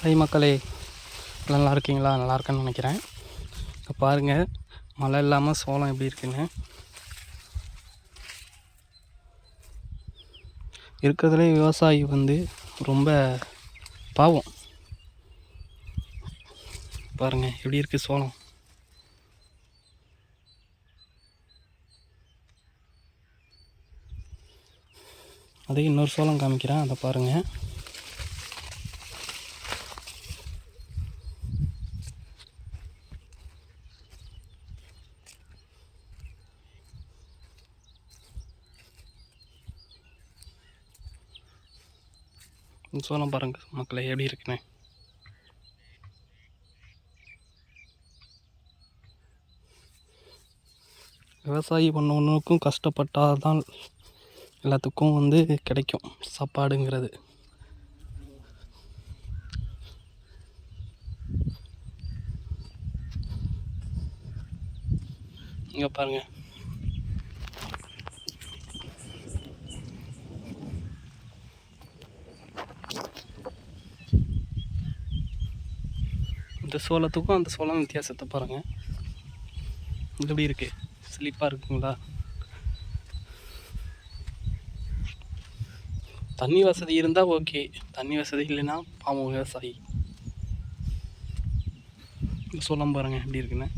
High மக்களே, நல்லா இருக்கீங்களா? நல்லா இருக்கேன்னு நினைக்கிறேன். இப்போ பாருங்கள், மழை இல்லாமல் சோளம் எப்படி இருக்குன்னு. இருக்கிறதுலே விவசாயி ரொம்ப பாவம். பாருங்கள் எப்படி இருக்குது சோளம். அதே இன்னொரு சோளம் காமிக்கிறேன், அதை பாருங்கள். சோளம் பாருங்கள் மக்களே எப்படி இருக்குன்னு. விவசாயி ஒன்றுக்கும் கஷ்டப்பட்டால் தான் எல்லாத்துக்கும் கிடைக்கும் சாப்பாடுங்கிறது. இங்கே பாருங்கள், இந்த சோளத்துக்கும் அந்த சோளம் வித்தியாசத்தை பாருங்கள். எப்படி இருக்குது? செழிப்பாக இருக்குங்களா? தண்ணி வசதி இருந்தால் ஓகே, தண்ணி வசதி இல்லைன்னா பாவம் விவசாயி. சோளம் பாருங்கள் எப்படி இருக்குன்னு.